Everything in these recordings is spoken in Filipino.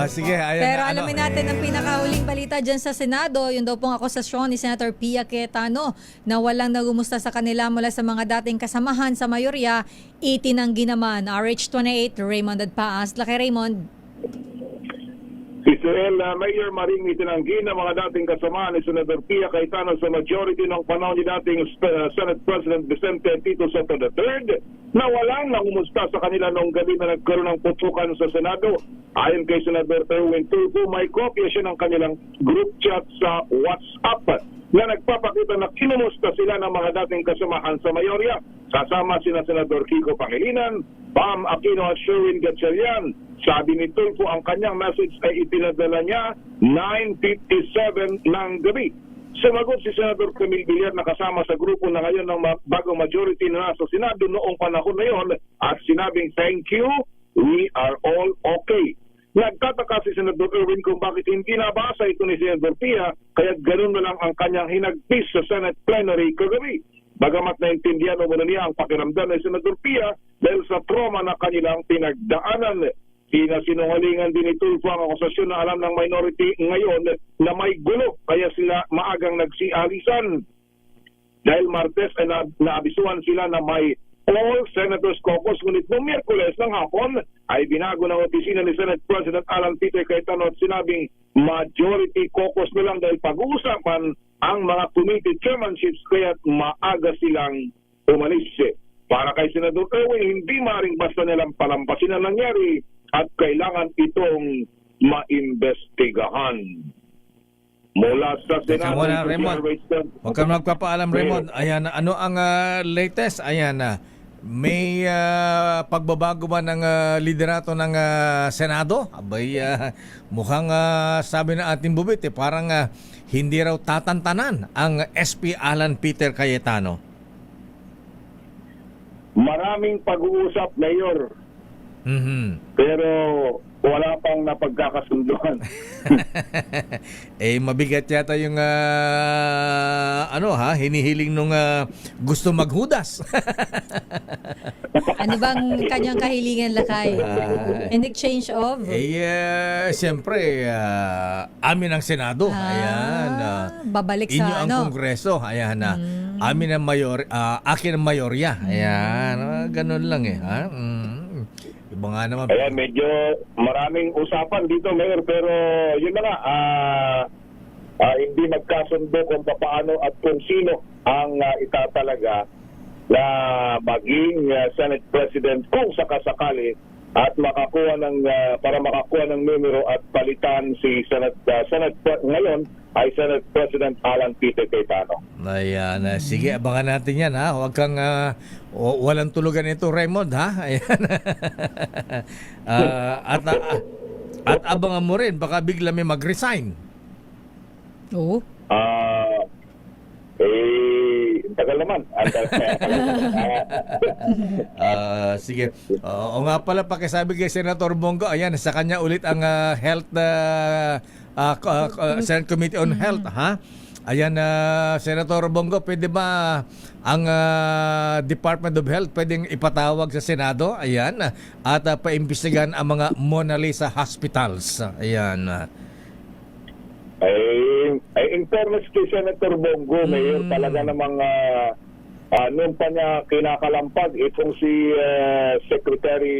Sige, ayan Pero na, alamin natin ang pinakahuling balita dyan sa Senado, yung daw pong akusasyon ni Senator Pia Cayetano na walang nagumusta sa kanila mula sa mga dating kasamahan sa mayorya, itinanggi naman. RH28, Raymond Adpaas. Laki Raymond. Israel, Mayor Maring itinanggi ng mga dating kasamahan ni Senator Pia Cayetano sa majority ng panahon ni dating Senate President Vicente Tito Soto III na walang nangumusta sa kanila noong gabi na nagkaroon ng putukan sa Senado. Ayon kay Senator Erwin Tulfo, may kopya siya ng kanilang group chat sa WhatsApp na nagpapakita na kinumusta sila ng mga dating kasamahan sa mayorya. Kasama sina Senador Kiko Pangilinan, Bam Aquino at Sherwin Gatchalian. Sabi ni Tulfo, ang kanyang message ay ipinadala niya 9:57 ng gabi. Sumagot si Senador Camille Villar na kasama sa grupo na ngayon ng bagong majority na nasa Senado noong panahon na yon at sinabing, "Thank you, we are all okay." Nagtataka si Senador Erwin kung bakit hindi nabasa ito ni Senator Pia, kaya ganun na lang ang kanyang hinagpis sa Senate plenary kagabi. Bagamat naintindihan o muna niya ang pakiramdam ni Senator Pia dahil sa trauma na kanilang pinagdaanan. Sinungalingan din ni Tulfo ang akusasyon na alam ng minority ngayon na may gulo kaya sila maagang nagsialisan. Dahil Martes ay naabisuhan sila na may all Senators Caucus, ngunit noong Miyerkules ng hapon ay binago ng opisina ni Senate President Alan Peter Cayetano at sinabing majority caucus na lang dahil pag-uusapan ang mga committee chairmanships kaya't maaga silang umalis. Para kay Senador Erwin, hindi maaaring basta nilang palampasin ang nangyari at kailangan itong maimbestigahan. Mula sa Senado, Muna, Raymond. Huwag kang magpapaalam, Raymond. Ayan, ano ang latest? Ayan na. May pagbabago ba ng liderato ng Senado? Abay, mukhang sabi ng ating bubit, parang hindi raw tatantanan ang SP Alan Peter Cayetano. Maraming pag-uusap, Mayor. Pero wala pang napagkakasunduan. Mabigat yata yung hinihiling nung gusto maghudas. Ano bang kanyang kahilingan, Lakay? In exchange of? Siyempre, amin ang Senado. Ayan. Babalik Inyo sa ang Kongreso. Ayan na. Amin ang akin ang mayorya. Ayan. Ganun lang eh. Iba nga naman. Kaya medyo maraming usapan dito, Mayor, pero yun na nga, hindi magkasundo kung paano at kung sino ang itatalaga na maging Senate President kung sakasakali at makakuha ng para makakuha ng numero at palitan si Senate ngayon ay Senate President Alan Peter Cayetano. Ayan, sige, abangan natin yan ha. Huwag kang walang tulugan ito, Raymond ha. Ayan. At abangan mo rin, baka bigla may mag-resign. Oo. Tagal naman. Sige. O nga pala, pakisabi kay Senator Bongo, ayan, sa kanya ulit ang health Senate Committee on Health, ha? Ayan, Senator Bongo, pwede ba ang Department of Health pwedeng ipatawag sa Senado? Ayan, at paimbestigahan ang mga Mona Lisa hospitals. Ayan. In fairness kay Senator Bongo, Mayor, talaga namang noon pa niya kinakalampag itong si Secretary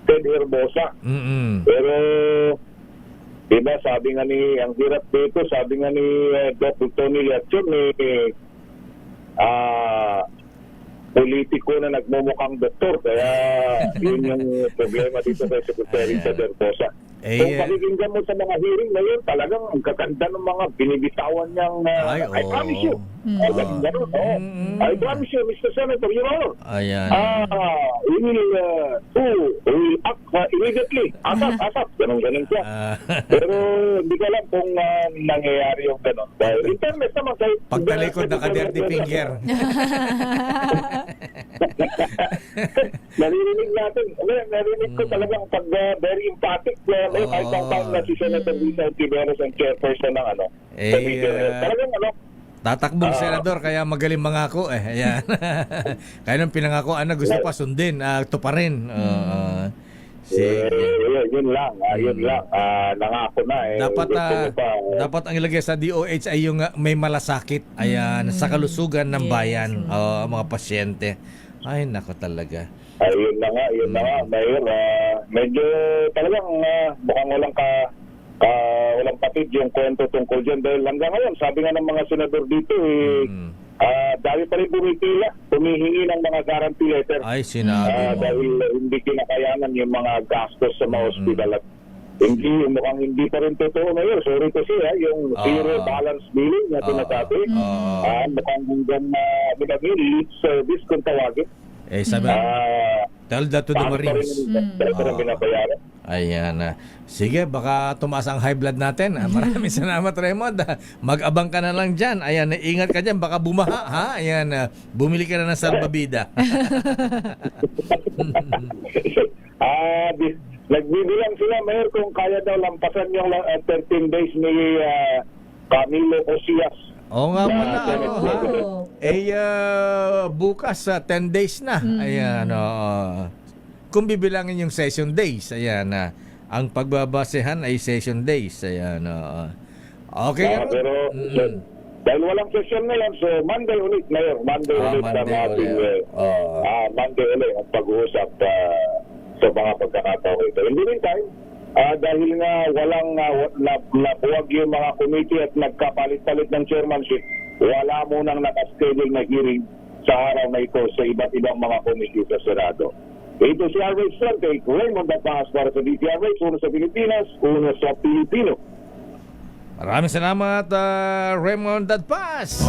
Ted Herbosa. Pero diba, sabi nga ni, ang hirap dito, sabi nga ni Dr. Tony Latson, politiko na nagmumukhang doktor, kaya yun yung problema dito kay Secretary Ted Herbosa. Kung pakikinggan mo sa mga hearing na yun, talagang ang kakanda ng mga binibitawan niyang I promise you. I promise you, Mr. Senator, Your Honor. Ayan. We will act immediately. Asap. Ganun siya. Pero hindi ko alam kung nangyayari yung ganun. Dahil in fairness naman kahit pagtalikod na ka-dirty finger. Narinig ko talagang pag very emphatic kahit ang time na si Senator Risa Tiberos ang chairperson ng talagang tatakbong senador, kaya magaling mangako eh. Ayan. Kaya nung pinangako, gusto pa sundin, tuparin. Sige. Yun lang. Yun lang. Nangako na. Dapat Gusto ko pa, dapat ang ilagay sa DOH ay yung may malasakit, ayan, sa kalusugan ng Yes. bayan, ang mga pasyente. Ay, nako talaga. yun na nga, Mayor. Medyo talagang mukhang walang patid yung kwento tungkol dyan. Dahil hanggang ngayon, sabi nga ng mga senador dito, dahil pa rin humihingi ng mga guarantee letter. Ay, sinabi mo. Dahil hindi kinakayanan yung mga gastos sa mga ospital at mukhang hindi pa rin totoo Mayor. Sorry to say, yung zero balance billing na sinasabi. Mukhang hanggang lead service kung tawagin. Sabi, tell that to the Marines. Pero binabayaran. Ayan. Sige, baka tumaas ang high blood natin. Maraming salamat, Raymond. Mag-abang ka na lang dyan. Ayan, ingat ka dyan. Baka bumaha, ha? Ayan, bumili ka na ng salbabida. Nagbibilang sila, Mayor, kung kaya daw lampasan yung 13 days ni Camilo Osias. Oo nga pala. Wow. Bukas 10 days na. Ayan, kung bibilangin yung session days, ayan, ang pagbabasehan ay session days. Ayan, okay. Pero dahil walang session ngayon, so Monday ulit, Mayor. Monday ulit ang ating Monday ulit ang pag-uusap sa mga pagkakataon ito. In the meantime, dahil nga walang nabuwag yung mga committee at nagkapalit-palit ng chairmanship, wala munang nakaschedule na hearing sa araw na ito sa iba't ibang mga committee sa Senado. Ito si RH Swerte, Raymond Dapas para sa DTRH, uno sa Pilipinas, uno sa Pilipino. Maraming salamat, Raymond Dadpas.